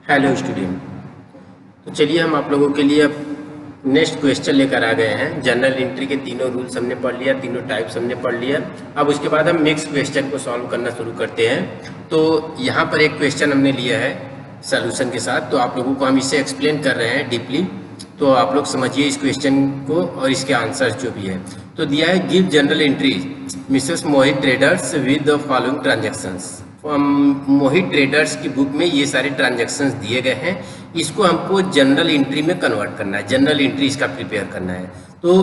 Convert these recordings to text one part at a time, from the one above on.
Hello student. तो चलिए हम आप लोगों के लिए अब नेक्स्ट क्वेश्चन लेकर आ गए हैं। जनरल एंट्री के तीनों रूल्स हमने पढ़ लिया, तीनों टाइप्स हमने पढ़ लिया। अब उसके बाद हम नेक्स्ट क्वेश्चन को सॉल्व करना शुरू करते हैं। तो यहाँ पर एक क्वेश्चन हमने लिया है सॉल्यूशन के साथ, तो आप लोगों को हम इसे एक्सप्लेन कर रहे हैं डीपली। तो आप लोग समझिए इस क्वेश्चन को और इसके आंसर जो भी है। तो दिया है give general entry Mrs Mohit traders with the following transactions. Mohit traders की बुक में ये सारे ट्रांजैक्शंस दिए गए हैं। इसको हमको जनरल एंट्री में कन्वर्ट करना है, जनरल एंट्री इसका प्रिपेयर करना है। तो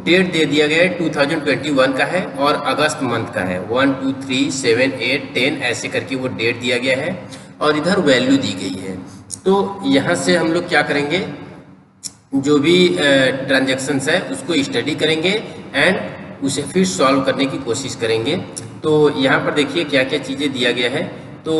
डेट दे दिया गया है 2021 का है और अगस्त मंथ का है। 1 2 3 7 8 10 ऐसे करके वो डेट दिया गया है और इधर वैल्यू दी गई है। तो यहाँ से हम लोग क्या करेंगे, जो भी ट्रांजैक्शंस है उसको स्टडी करेंगे एंड उसे फिर सॉल्व करने की कोशिश करेंगे। तो यहाँ पर देखिए क्या क्या चीज़ें दिया गया है। तो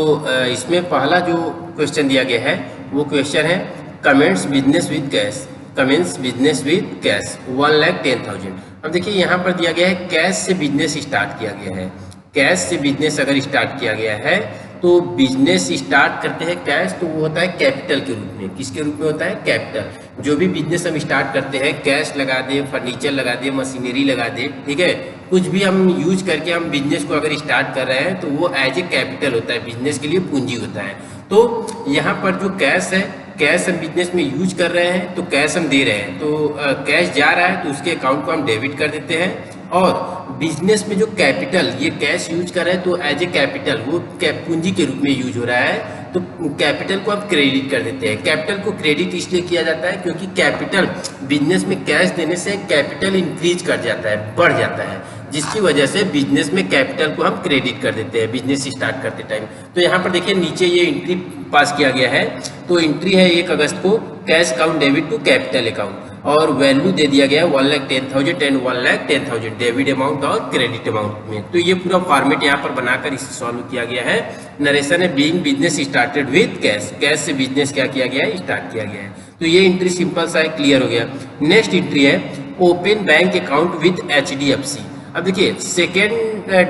इसमें पहला जो क्वेश्चन दिया गया है वो क्वेश्चन है comments business with cash. Comments business with cash 1,10,000। अब देखिए यहाँ पर दिया गया है कैश से बिजनेस स्टार्ट किया गया है। कैश से बिजनेस अगर स्टार्ट किया गया है तो बिजनेस स्टार्ट करते हैं कैश, तो वो होता है कैपिटल के रूप में। किसके रूप में होता है? कैपिटल। जो भी बिजनेस हम स्टार्ट करते हैं, कैश लगा दे, फर्नीचर लगा दे, मशीनरी लगा दे, ठीक है, कुछ भी हम यूज करके हम बिजनेस को अगर स्टार्ट कर रहे हैं तो वो एज ए कैपिटल होता है, बिजनेस के लिए पूंजी होता है। तो यहाँ पर जो कैश है, कैश हम बिजनेस में यूज कर रहे हैं तो कैश हम दे रहे हैं, तो कैश जा रहा है तो उसके अकाउंट को हम डेबिट कर देते हैं। और बिजनेस में जो कैपिटल, ये कैश यूज कर रहे हैं तो एज ए कैपिटल वो पूंजी के रूप में यूज हो रहा है, तो कैपिटल को हम क्रेडिट कर देते हैं। कैपिटल को क्रेडिट इसलिए किया जाता है क्योंकि कैपिटल बिजनेस में कैश देने से कैपिटल इंक्रीज कर जाता है, बढ़ जाता है, जिसकी वजह से बिजनेस में कैपिटल को हम क्रेडिट कर देते हैं बिजनेस स्टार्ट करते टाइम। तो यहाँ पर देखिए नीचे ये एंट्री पास किया गया है। तो एंट्री है 1 अगस्त को, cash account debit to capital account, और वैल्यू दे दिया गया है 1,10,000 एंड 1,10,000 डेबिट अमाउंट और क्रेडिट अमाउंट में। तो ये पूरा फॉर्मेट यहाँ पर बनाकर इसे सॉल्व किया गया है। नरेशन है being business started with cash. Cash से बिजनेस क्या किया गया है? स्टार्ट किया गया है। तो ये एंट्री सिंपल सा है, क्लियर हो गया। नेक्स्ट एंट्री है open bank account with HDFC। अब देखिए सेकेंड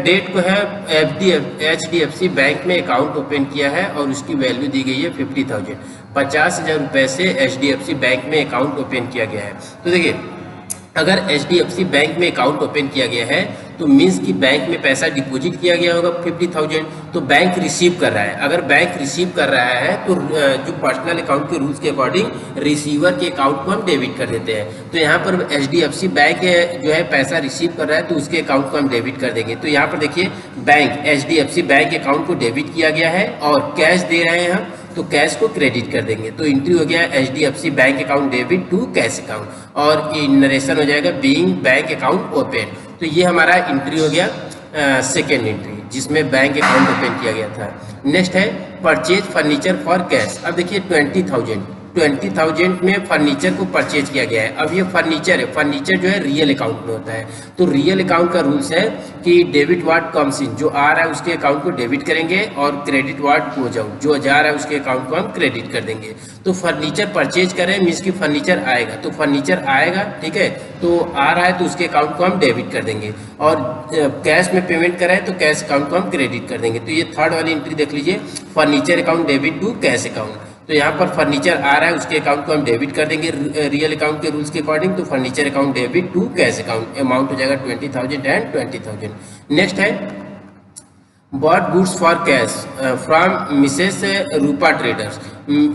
डेट को है HDFC बैंक में अकाउंट ओपन किया है और उसकी वैल्यू दी गई है 50,000। 50,000 रुपए से HDFC बैंक में अकाउंट ओपन किया गया है। तो देखिए अगर HDFC बैंक में अकाउंट ओपन किया गया है तो मीन्स कि बैंक में पैसा डिपॉजिट किया गया होगा 50,000, तो बैंक रिसीव कर रहा है। अगर बैंक रिसीव कर रहा है तो जो पर्सनल अकाउंट के रूल्स के अकॉर्डिंग रिसीवर के अकाउंट को हम डेबिट कर देते हैं। तो यहाँ पर HDFC बैंक जो है पैसा रिसीव कर रहा है तो उसके अकाउंट को हम डेबिट कर देंगे। तो यहाँ पर देखिए बैंक HDFC बैंक अकाउंट को डेबिट किया गया है और कैश दे रहे हैं हम, तो कैश को क्रेडिट कर देंगे। तो एंट्री हो गया HDFC bank account debit to cash account, और नरेशन हो जाएगा बीइंग बैंक अकाउंट ओपन। तो ये हमारा एंट्री हो गया सेकेंड एंट्री, जिसमें बैंक अकाउंट ओपन किया गया था। नेक्स्ट है परचेज फर्नीचर फॉर कैश। अब देखिए 20,000 में फर्नीचर को परचेज किया गया है। अब ये फर्नीचर है, फर्नीचर जो है रियल अकाउंट में होता है। तो रियल अकाउंट का रूल्स है कि डेबिट वाट कम्स इन, जो आ रहा है उसके अकाउंट को डेबिट करेंगे और क्रेडिट वाट गोज आउट, जो जा रहा है उसके अकाउंट को हम क्रेडिट कर देंगे। तो फर्नीचर परचेज करें मीन्स की फर्नीचर आएगा, तो फर्नीचर आएगा, ठीक है, तो आ रहा है तो उसके अकाउंट को हम डेबिट कर देंगे। और कैश में पेमेंट कराए तो कैश अकाउंट को हम क्रेडिट कर देंगे। तो ये थर्ड वाली एंट्री देख लीजिए, furniture account debit to cash account. तो यहाँ पर फर्नीचर आ रहा है उसके अकाउंट को हम डेबिट कर देंगे रियल अकाउंट के रूल्स के अकॉर्डिंग। तो furniture account debit to cash account, amount हो जाएगा 20,000 एंड 20,000। नेक्स्ट है bought goods for cash from Mrs Rupa traders.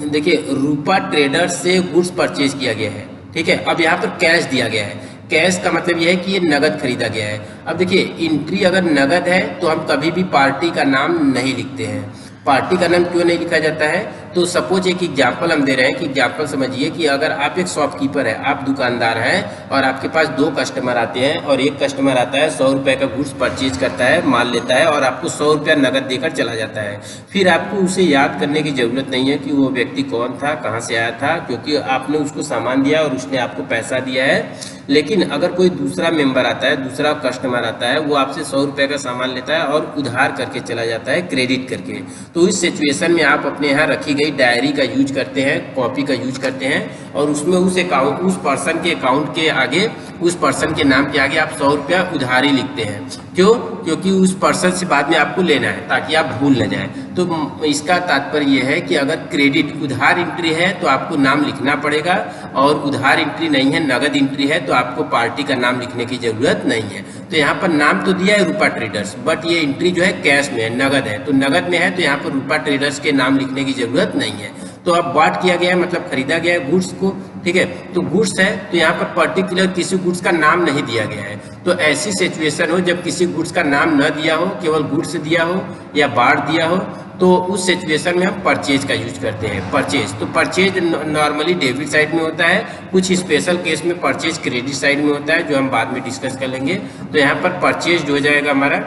देखिए रूपा ट्रेडर्स से गुड्स परचेज किया गया है, ठीक है। अब यहाँ पर कैश दिया गया है, कैश का मतलब यह है कि ये नगद खरीदा गया है। अब देखिए एंट्री अगर नगद है तो हम कभी भी पार्टी का नाम नहीं लिखते हैं। पार्टी का नाम क्यों नहीं लिखा जाता है? तो सपोज एक एग्जाम्पल हम दे रहे हैं कि एग्जाम्पल समझिए कि अगर आप एक शॉपकीपर है, आप दुकानदार हैं और आपके पास 2 कस्टमर आते हैं और एक कस्टमर आता है 100 रुपये का गुड्स परचेज करता है, माल लेता है और आपको 100 रुपया नगद देकर चला जाता है। फिर आपको उसे याद करने की ज़रूरत नहीं है कि वो व्यक्ति कौन था, कहाँ से आया था, क्योंकि आपने उसको सामान दिया और उसने आपको पैसा दिया है। लेकिन अगर कोई दूसरा मेंबर आता है, दूसरा कस्टमर आता है, वो आपसे 100 रुपये का सामान लेता है और उधार करके चला जाता है, क्रेडिट करके, तो इस सिचुएशन में आप अपने यहाँ रखी गई डायरी का यूज करते हैं, कॉपी का यूज करते हैं और उसमें उस पर्सन के अकाउंट के आगे उस पर्सन के नाम के आगे आप 100 रुपया उधारी लिखते हैं। क्यों? क्योंकि उस पर्सन से बाद में आपको लेना है ताकि आप भूल न जाए। तो इसका तात्पर्य यह है कि अगर क्रेडिट उधार एंट्री है तो आपको नाम लिखना पड़ेगा, और उधार एंट्री नहीं है, नगद एंट्री है, तो आपको पार्टी का नाम लिखने की जरूरत नहीं है। तो यहाँ पर नाम तो दिया है रूपा ट्रेडर्स, बट ये एंट्री जो है कैश में है, नगद है। तो नगद में है तो यहाँ पर रूपा ट्रेडर्स के नाम लिखने की जरूरत नहीं है। तो अब बात किया गया है, मतलब खरीदा गया है गुड्स को, ठीक है। तो गुड्स है तो यहाँ पर पर्टिकुलर किसी गुड्स का नाम नहीं दिया गया है। तो ऐसी सिचुएशन हो जब किसी गुड्स का नाम न दिया हो, केवल गुड्स दिया हो या बार दिया हो, तो उस सिचुएशन में हम परचेज का यूज करते हैं। परचेज, तो परचेज नॉर्मली डेबिट साइड में होता है, कुछ स्पेशल केस में परचेज क्रेडिट साइड में होता है, जो हम बाद में डिस्कस कर लेंगे। तो यहाँ पर परचेज हो जाएगा हमारा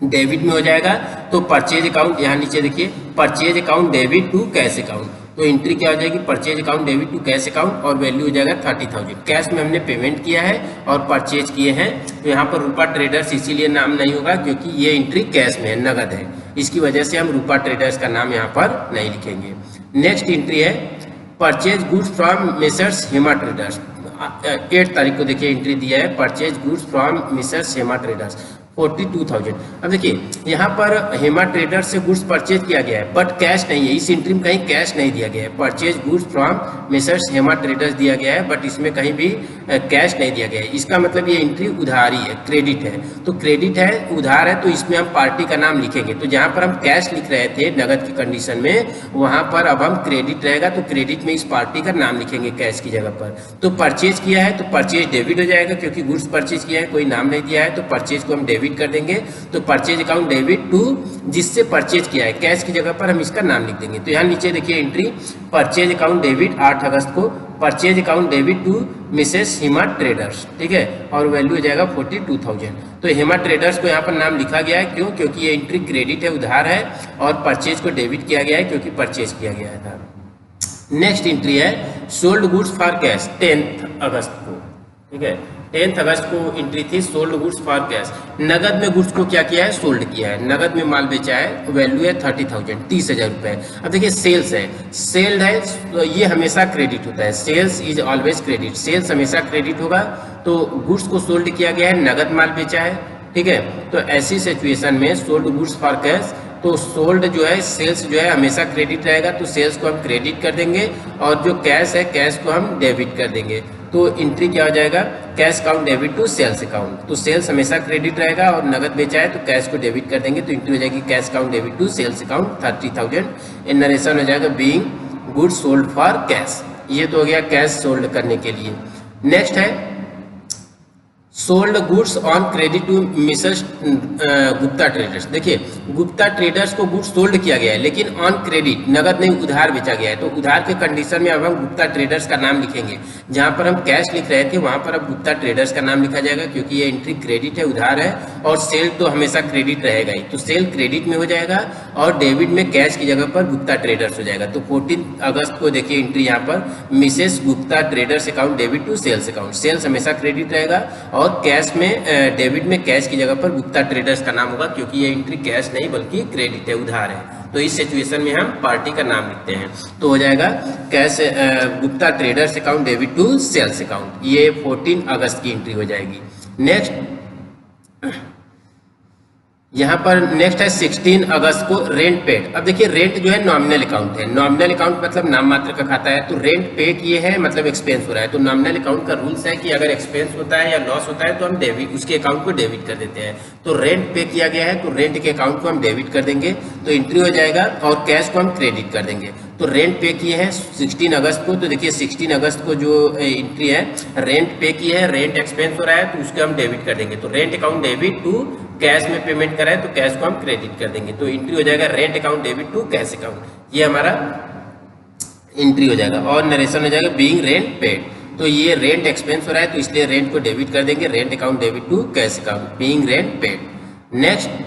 डेबिट में हो जाएगा। तो परचेज अकाउंट यहाँ नीचे देखिए, purchase account debit to cash account. तो एंट्री क्या हो जाएगी? Purchase account debit to cash account, और वैल्यू हो जाएगा 30,000। कैश में हमने पेमेंट किया है और परचेज किए हैं। तो यहाँ पर रूपा ट्रेडर्स इसीलिए नाम नहीं होगा क्योंकि ये एंट्री कैश में है, नगद है। इसकी वजह से हम रूपा ट्रेडर्स का नाम यहाँ पर नहीं लिखेंगे। नेक्स्ट एंट्री है purchase goods from messrs Hema traders. 8 तारीख को देखिए एंट्री दिया है, purchase goods from messrs Hema traders 42,000। अब देखिए यहाँ पर हेमा ट्रेडर्स से गुड्स परचेज किया गया है, बट कैश नहीं है। इस एंट्री में कहीं कैश नहीं दिया गया है। Purchase goods from messrs Hema traders दिया गया है, बट इसमें कहीं भी कैश नहीं दिया गया है। इसका मतलब ये एंट्री उधारी है, क्रेडिट है। तो क्रेडिट है, उधार है, तो इसमें हम पार्टी का नाम लिखेंगे। तो जहाँ पर हम कैश लिख रहे थे नगद की कंडीशन में, वहाँ पर अब हम क्रेडिट रहेगा, तो क्रेडिट में इस पार्टी का नाम लिखेंगे कैश की जगह पर। तो परचेज किया है तो परचेज डेबिट हो जाएगा, क्योंकि गुड्स परचेज किया है, कोई नाम नहीं दिया है, तो परचेज को हम डेबिट कर देंगे। तो परचेज अकाउंट डेबिट टू जिससे परचेज किया है, कैश की जगह पर हम इसका नाम लिख देंगे। तो यहाँ नीचे देखिए एंट्री परचेज अकाउंट डेबिट 8 अगस्त को, purchase account debit to Mrs Hema traders, ठीक है, और वैल्यू हो जाएगा 42,000। तो हेमा ट्रेडर्स को यहाँ पर नाम लिखा गया है, क्यों? क्योंकि ये एंट्री क्रेडिट है, उधार है, और परचेज को डेबिट किया गया है क्योंकि परचेज किया गया था। नेक्स्ट एंट्री है सोल्ड गुड्स फॉर कैश 10 अगस्त को, ठीक है। 10 अगस्त को एंट्री थी सोल्ड गुड्स फॉर कैश। नगद में गुड्स को क्या किया है? सोल्ड किया है, नगद में माल बेचा है, वैल्यू है 30,000, 30,000 रुपए। अब देखिए सेल्स है, सेल्ड है तो ये हमेशा क्रेडिट होता है, sales is always credit, sales हमेशा क्रेडिट होगा। तो गुड्स को सोल्ड किया गया है, नगद माल बेचा है, ठीक है। तो ऐसी सिचुएशन में सोल्ड गुड्स फॉर कैश, तो सोल्ड जो है, सेल्स जो है हमेशा क्रेडिट रहेगा, तो सेल्स को हम क्रेडिट कर देंगे, और जो कैश है कैश को हम डेबिट कर देंगे। तो एंट्री क्या हो जाएगा? Cash account debit to sales account. तो सेल्स हमेशा क्रेडिट रहेगा और नगद बेचा है तो कैश को डेबिट कर देंगे। तो एंट्री हो जाएगी cash account debit to sales account 30,000। In narration हो जाएगा being goods sold for cash. ये तो हो गया कैश सोल्ड करने के लिए। नेक्स्ट है sold goods on credit to Mrs Gupta traders. देखिए गुप्ता ट्रेडर्स को गुड्स सोल्ड किया गया है, लेकिन ऑन क्रेडिट, नगद नहीं उधार बेचा गया है। तो उधार के कंडीशन में अब हम गुप्ता ट्रेडर्स का नाम लिखेंगे। जहां पर हम कैश लिख रहे थे वहां पर अब गुप्ता ट्रेडर्स का नाम लिखा जाएगा, क्योंकि ये एंट्री क्रेडिट है, उधार है, और सेल तो हमेशा क्रेडिट रहेगा ही। तो सेल क्रेडिट में हो जाएगा और डेबिट में कैश की जगह पर गुप्ता ट्रेडर्स हो जाएगा। तो 14 अगस्त को देखिए एंट्री यहाँ पर Mrs Gupta traders account debit to sales account. Sales हमेशा क्रेडिट रहेगा और कैश में डेबिट में कैश की जगह पर गुप्ता ट्रेडर्स का नाम होगा, क्योंकि ये एंट्री कैश नहीं बल्कि क्रेडिट है, उधार है। तो इस सिचुएशन में हम पार्टी का नाम लिखते हैं। तो हो जाएगा cash Gupta traders account debit to sales account. ये 14 अगस्त की एंट्री हो जाएगी। नेक्स्ट यहाँ पर नेक्स्ट है 16 अगस्त को रेंट पेड। अब देखिए रेंट जो है नॉमिनल अकाउंट है, नॉमिनल अकाउंट मतलब नाम मात्र का खाता है। तो रेंट पे किए हैं मतलब एक्सपेंस हो रहा है। तो नॉमिनल अकाउंट का रूल्स है कि अगर एक्सपेंस होता है या लॉस होता है तो हम डेबिट, उसके अकाउंट को डेबिट कर देते हैं। तो रेंट पे किया गया है तो रेंट के अकाउंट को हम डेबिट कर देंगे, तो एंट्री हो जाएगा, और कैश को हम क्रेडिट कर देंगे। तो रेंट पे किए हैं 16 अगस्त को, तो देखिए 16 अगस्त को जो एंट्री है रेंट पे की है, रेंट एक्सपेंस हो रहा है तो उसको हम डेबिट कर देंगे। तो rent account debit to cash में पेमेंट करा है तो कैश को हम क्रेडिट कर देंगे। तो एंट्री हो जाएगा rent account debit to cash account. ये हमारा एंट्री हो जाएगा। और नरेशन हो जाएगा बीइंग रेंट पेड। तो ये रेंट एक्सपेंस हो रहा है तो इसलिए रेंट को डेबिट कर देंगे, rent account debit to cash account being rent paid. Next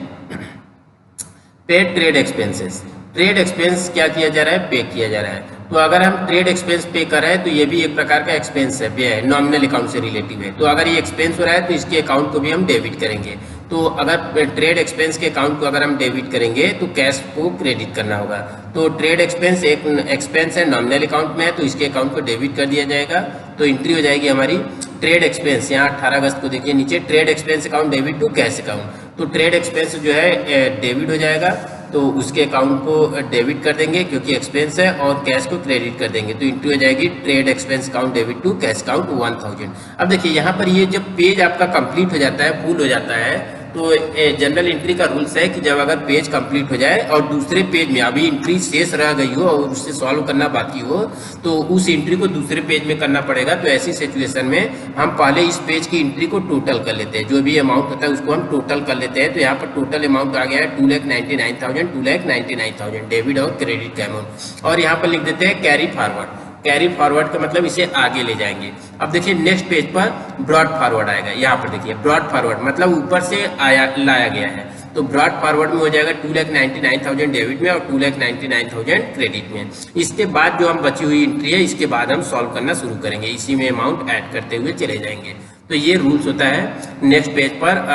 paid trade expenses. Trade expense क्या किया जा रहा है? पे किया जा रहा है। तो अगर हम ट्रेड एक्सपेंस पे कर रहे हैं तो ये भी एक प्रकार का एक्सपेंस है, व्यय है, नॉमिनल अकाउंट से रिलेटिव है। तो अगर ये एक्सपेंस हो रहा है तो इसके अकाउंट को भी हम डेबिट करेंगे। तो अगर ट्रेड एक्सपेंस के अकाउंट को अगर हम डेबिट करेंगे तो कैश को क्रेडिट करना होगा। तो ट्रेड एक्सपेंस एक एक्सपेंस है, नॉमिनल अकाउंट में है, तो इसके अकाउंट को डेबिट कर दिया जाएगा। तो एंट्री हो जाएगी हमारी ट्रेड एक्सपेंस, यहाँ 18 अगस्त को देखिए नीचे trade expense account debit to cash account, तो ट्रेड एक्सपेंस जो है डेबिट हो जाएगा, तो उसके अकाउंट को डेबिट कर देंगे क्योंकि एक्सपेंस है, और कैश को क्रेडिट कर देंगे, तो एंट्री हो जाएगी trade expense account debit to cash account 1000। अब देखिए यहाँ पर ये जब पेज आपका कंप्लीट हो जाता है, फुल हो जाता है, तो जनरल एंट्री का रूल्स है कि जब अगर पेज कंप्लीट हो जाए और दूसरे पेज में अभी एंट्री शेष रह गई हो और उससे सॉल्व करना बाकी हो, तो उस एंट्री को दूसरे पेज में करना पड़ेगा। तो ऐसी सिचुएशन में हम पहले इस पेज की एंट्री को टोटल कर लेते हैं, जो भी अमाउंट होता है उसको हम टोटल कर लेते हैं। तो यहाँ पर टोटल अमाउंट आ गया है 2,99,000, 2,99,000 डेबिट और क्रेडिट का अमाउंट, और यहाँ पर लिख देते हैं कैरी फॉरवर्ड। कैरी फॉरवर्ड का मतलब इसे आगे ले जाएंगे। अब देखिए नेक्स्ट पेज पर ब्रॉड फॉरवर्ड आएगा, यहाँ पर देखिए ब्रॉड फॉरवर्ड मतलब ऊपर से लाया गया है, तो ब्रॉड फॉरवर्ड में हो जाएगा 2,99,000 डेबिट में और 2,99,000 क्रेडिट में। इसके बाद जो हम बची हुई एंट्री है, इसके बाद हम सॉल्व करना शुरू करेंगे, इसी में अमाउंट ऐड करते हुए चले जाएंगे। तो ये रूल्स होता है नेक्स्ट पेज पर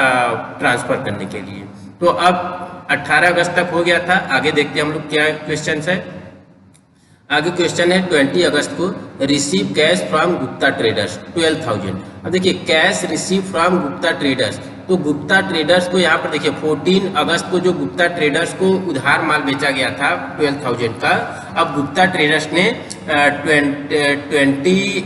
ट्रांसफर करने के लिए। तो अब 18 अगस्त तक हो गया था, आगे देखते हैं हम लोग क्या क्वेश्चन है। आगे क्वेश्चन है 20 अगस्त को receive cash from Gupta traders 12,000। अब देखिए cash receive from Gupta traders, तो गुप्ता ट्रेडर्स को यहाँ पर देखिए 14 अगस्त को जो गुप्ता ट्रेडर्स को उधार माल बेचा गया था 12,000 का, अब गुप्ता ट्रेडर्स ने 20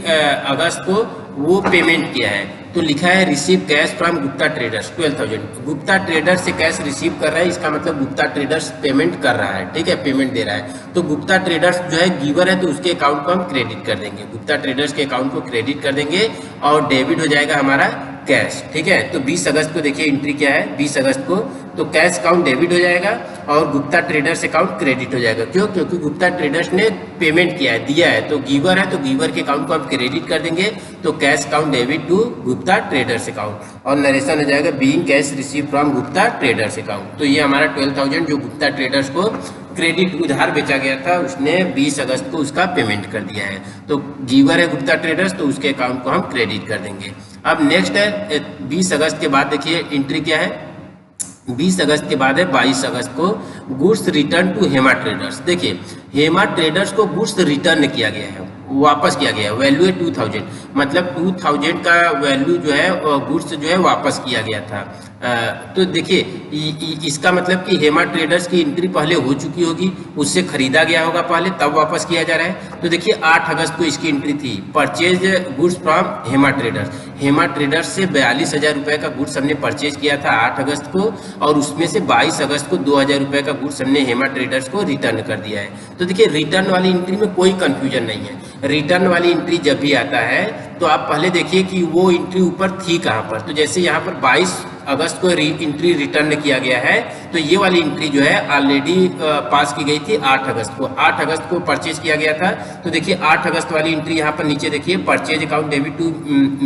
अगस्त को वो पेमेंट किया है, तो लिखा है receive cash from Gupta traders 12,000। Gupta traders से कैश रिसीव कर रहा है, इसका मतलब गुप्ता ट्रेडर्स पेमेंट कर रहा है, ठीक है, पेमेंट दे रहा है। तो गुप्ता ट्रेडर्स जो है गिवर है, तो उसके अकाउंट को हम क्रेडिट कर देंगे, गुप्ता ट्रेडर्स के अकाउंट को क्रेडिट कर देंगे और डेबिट हो जाएगा हमारा कैश, ठीक है। तो 20 अगस्त को देखिए एंट्री क्या है, 20 अगस्त को तो कैश अकाउंट डेबिट हो जाएगा और गुप्ता ट्रेडर्स अकाउंट क्रेडिट हो जाएगा। क्यों? क्योंकि गुप्ता ट्रेडर्स ने पेमेंट किया है, दिया है, तो गिवर है, तो गिवर के अकाउंट को हम क्रेडिट कर देंगे, तो cash account debit to Gupta traders account, और नरेशन हो जाएगा being cash receive from Gupta traders account. तो ये हमारा 12,000 जो गुप्ता ट्रेडर्स को क्रेडिट उधार बेचा गया था, उसने 20 अगस्त को उसका पेमेंट कर दिया है, तो गिवर है गुप्ता ट्रेडर्स, तो उसके अकाउंट को हम क्रेडिट कर देंगे। अब नेक्स्ट है 20 अगस्त के बाद देखिए एंट्री क्या है, 20 अगस्त के बाद है 22 अगस्त को goods return to Hema traders. देखिए हेमा ट्रेडर्स को गुड्स रिटर्न किया गया है, वापस किया गया है, वैल्यू है 2000, मतलब 2000 का वैल्यू जो है गुड्स जो है वापस किया गया था। तो देखिए इसका मतलब कि हेमा ट्रेडर्स की एंट्री पहले हो चुकी होगी, उससे खरीदा गया होगा पहले, तब वापस किया जा रहा है। तो देखिए 8 अगस्त को इसकी एंट्री थी, purchase goods from Hema traders. Hema traders से 42,000 रुपये का गुड्स हमने परचेज किया था 8 अगस्त को, और उसमें से 22 अगस्त को 2,000 रुपये का गुड्स हमने हेमा ट्रेडर्स को रिटर्न कर दिया है। तो देखिए रिटर्न वाली एंट्री में कोई कंफ्यूजन नहीं है। रिटर्न वाली एंट्री जब भी आता है तो आप पहले देखिए कि वो एंट्री ऊपर थी कहाँ पर। तो जैसे यहाँ पर 22 अगस्त को एंट्री रिटर्न किया गया है, तो ये वाली एंट्री जो है ऑलरेडी पास की गई थी 8 अगस्त को। 8 अगस्त को परचेज किया गया था, तो देखिए 8 अगस्त वाली एंट्री यहाँ पर नीचे देखिए purchase account debit to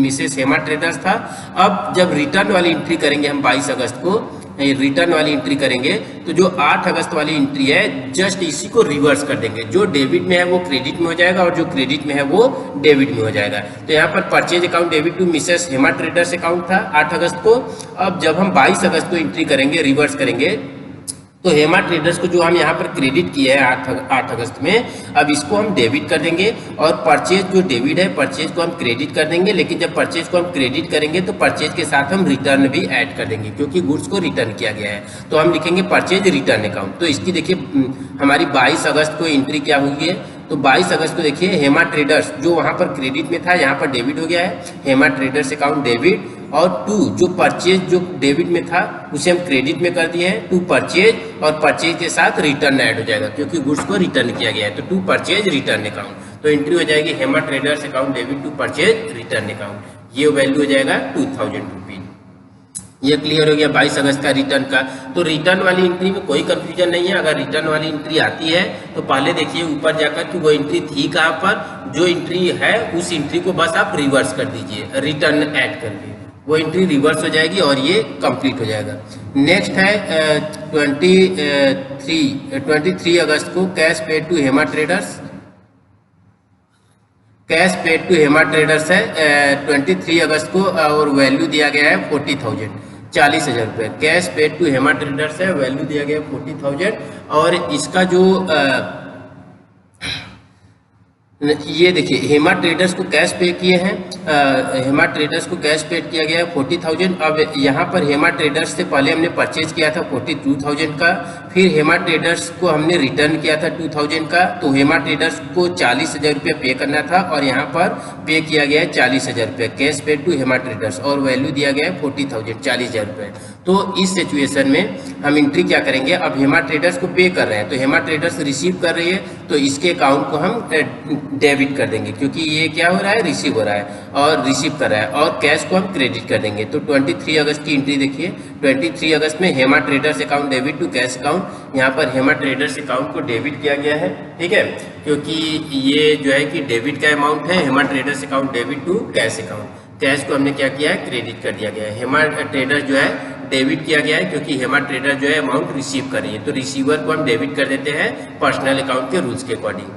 Mrs Hema traders था। अब जब रिटर्न वाली एंट्री करेंगे हम 22 अगस्त को रिटर्न वाली एंट्री करेंगे, तो जो 8 अगस्त वाली एंट्री है जस्ट इसी को रिवर्स कर देंगे, जो डेबिट में है वो क्रेडिट में हो जाएगा और जो क्रेडिट में है वो डेबिट में हो जाएगा। तो यहाँ पर purchase account debit to Mrs Hema traders account था 8 अगस्त को। अब जब हम 22 अगस्त को एंट्री करेंगे, रिवर्स करेंगे, तो हेमा ट्रेडर्स को जो हम यहाँ पर क्रेडिट किए हैं 8 अगस्त में, अब इसको हम डेबिट कर देंगे, और परचेज जो डेबिट है परचेज को हम क्रेडिट कर देंगे। लेकिन जब परचेज को हम क्रेडिट करेंगे तो परचेज के साथ हम रिटर्न भी ऐड कर देंगे, क्योंकि गुड्स को रिटर्न किया गया है, तो हम लिखेंगे परचेज रिटर्न अकाउंट। तो इसकी देखिए हमारी 22 अगस्त को एंट्री क्या हुई है, तो 22 अगस्त को देखिए हेमा ट्रेडर्स जो वहाँ पर क्रेडिट में था यहाँ पर डेबिट हो गया है, हेमा ट्रेडर्स अकाउंट डेबिट, और टू जो परचेज जो डेबिट में था उसे हम क्रेडिट में कर दिए हैं, टू परचेज, और परचेज के साथ रिटर्न ऐड हो जाएगा क्योंकि गुड्स को रिटर्न किया गया है, तो टू परचेज रिटर्न अकाउंट। तो एंट्री हो जाएगी Hema traders account debit to purchase return account, ये वैल्यू हो जाएगा 2000 रुपीज। ये क्लियर हो गया 22 अगस्त का रिटर्न का। तो रिटर्न वाली एंट्री में कोई कंफ्यूजन नहीं है। अगर रिटर्न वाली एंट्री आती है तो पहले देखिए ऊपर जाकर कि वो एंट्री थी कहाँ पर, जो एंट्री है उस एंट्री को बस आप रिवर्स कर दीजिए रिटर्न ऐड करके, वो एंट्री रिवर्स हो जाएगी और ये कंप्लीट हो जाएगा। नेक्स्ट है 23 अगस्त को cash paid to Hema traders. Cash paid to Hema traders है 23 अगस्त को, और वैल्यू दिया गया है 40,000, 40,000 रुपये। Cash paid to Hema traders है, वैल्यू दिया गया है 40,000, और इसका जो ये देखिए हेमा ट्रेडर्स को कैश पे किए हैं, हेमा ट्रेडर्स को कैश पे किया गया है 40,000। अब यहाँ पर हेमा ट्रेडर्स से पहले हमने परचेज किया था 42,000 का, फिर हेमा ट्रेडर्स को हमने रिटर्न किया था 2,000 का, तो हेमा ट्रेडर्स को 40,000 रुपये पे करना था और यहाँ पर पे किया गया है 40,000 रुपये कैश पे टू हेमा ट्रेडर्स और वैल्यू दिया गया है 40,000, 40,000 रुपये। तो इस सिचुएशन में हम एंट्री क्या करेंगे, अब हेमा ट्रेडर्स को पे कर रहे हैं तो हेमा ट्रेडर्स रिसीव कर रही है तो इसके अकाउंट को हम डेबिट कर देंगे क्योंकि ये क्या हो रहा है, रिसीव हो रहा है और रिसीव कर रहा है, और कैश को हम क्रेडिट कर देंगे। तो 23 अगस्त की एंट्री देखिए, 23 अगस्त में Hema traders account debit to cash account, यहाँ पर हेमा ट्रेडर्स अकाउंट को डेबिट किया गया है, ठीक है, क्योंकि ये जो है कि डेबिट का अमाउंट है, Hema traders account debit to cash account, cash को हमने क्या किया है, क्रेडिट कर दिया गया है। हेमा ट्रेडर्स जो है डेबिट किया गया है क्योंकि हेमा ट्रेडर जो है अमाउंट रिसीव कर रही है, तो रिसीवर को हम डेबिट कर देते हैं पर्सनल अकाउंट के रूल्स के अकॉर्डिंग।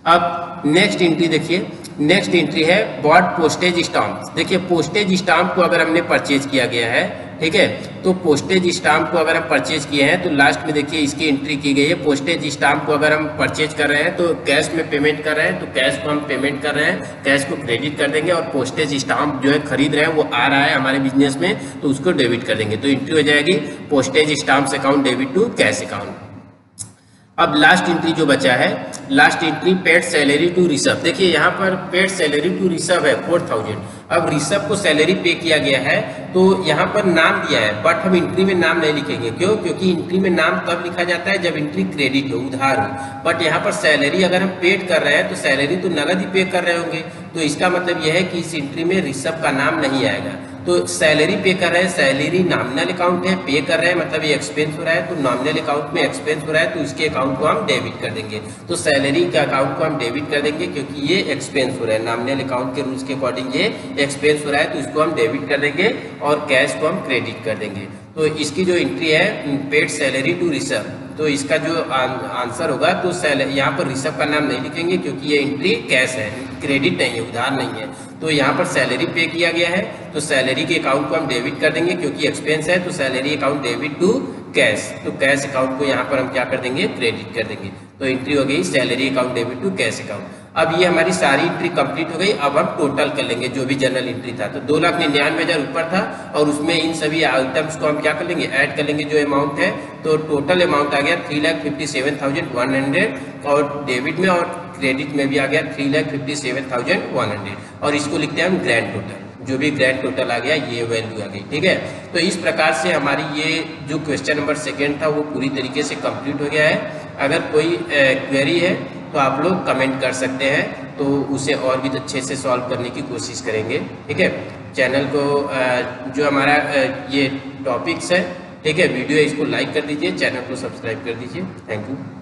अब नेक्स्ट एंट्री देखिए, नेक्स्ट एंट्री है बॉट पोस्टेज स्टाम्प। देखिए पोस्टेज स्टाम्प को अगर हमने परचेज किया गया है, ठीक है, तो पोस्टेज स्टाम्प को अगर हम परचेज किए हैं तो लास्ट में देखिए इसकी एंट्री की गई है। पोस्टेज स्टाम्प को अगर हम परचेज कर रहे हैं तो कैश में पेमेंट कर रहे हैं, तो कैश को हम पेमेंट कर रहे हैं, कैश को क्रेडिट कर देंगे, और पोस्टेज स्टाम्प जो है खरीद रहे हैं वो आ रहा है हमारे बिजनेस में तो उसको डेबिट कर देंगे। तो एंट्री हो जाएगी postage stamp account debit to cash account. अब लास्ट एंट्री जो बचा है, last entry paid salary to Rishabh. देखिए यहाँ पर पेड सैलरी टू ऋषभ है 4,000। अब ऋषभ को सैलरी पे किया गया है तो यहाँ पर नाम दिया है, बट हम एंट्री में नाम नहीं लिखेंगे। क्यों? क्योंकि एंट्री में नाम तब लिखा जाता है जब एंट्री क्रेडिट हो, उधार हो। बट यहाँ पर सैलरी अगर हम पेड कर रहे हैं तो सैलरी तो नगद ही पे कर रहे होंगे, तो इसका मतलब यह है कि इस एंट्री में ऋषभ का नाम नहीं आएगा। तो सैलरी पे कर रहे हैं, सैलरी नॉमिनल अकाउंट है, पे कर रहे हैं मतलब ये एक्सपेंस हो रहा है, तो नॉमिनल अकाउंट में एक्सपेंस हो रहा है तो इसके अकाउंट को हम डेबिट कर देंगे। तो सैलरी के अकाउंट को हम डेबिट कर देंगे क्योंकि ये एक्सपेंस हो रहा है, नॉमिनल अकाउंट के रूल्स के अकॉर्डिंग ये एक्सपेंस हो रहा है तो इसको हम डेबिट कर देंगे और कैश को हम क्रेडिट कर देंगे। तो इसकी जो एंट्री है पेड सैलरी टू ऋषभ, तो इसका जो आंसर होगा तो यहाँ पर ऋषभ का नाम नहीं लिखेंगे क्योंकि ये एंट्री कैश है, क्रेडिट नहीं है, उधार नहीं है। तो यहाँ पर सैलरी पे किया गया है तो सैलरी के अकाउंट को हम डेबिट कर देंगे क्योंकि एक्सपेंस है, तो salary account debit to cash, तो कैश अकाउंट को यहाँ पर हम क्या कर देंगे, क्रेडिट कर देंगे। तो एंट्री हो गई salary account debit to cash account. अब ये हमारी सारी एंट्री कंप्लीट हो गई। अब हम टोटल कर लेंगे जो भी जनरल एंट्री था, तो 2,99,000 ऊपर था और उसमें इन सभी आइटम्स को हम क्या कर लेंगे, ऐड कर लेंगे जो अमाउंट है। तो टोटल अमाउंट आ गया 3,57,100 और डेबिट में और क्रेडिट में भी आ गया 3,57,100 और इसको लिखते हैं हम ग्रैंड टोटल। जो भी ग्रैंड टोटल आ गया ये वैल्यू आ गई, ठीक है। तो इस प्रकार से हमारी ये जो क्वेश्चन नंबर 2 था वो पूरी तरीके से कंप्लीट हो गया है। अगर कोई क्वेरी है तो आप लोग कमेंट कर सकते हैं, तो उसे और भी अच्छे से सॉल्व करने की कोशिश करेंगे, ठीक है। चैनल को जो हमारा ये टॉपिक्स है, ठीक है, वीडियो इसको लाइक कर दीजिए, चैनल को सब्सक्राइब कर दीजिए। Thank you.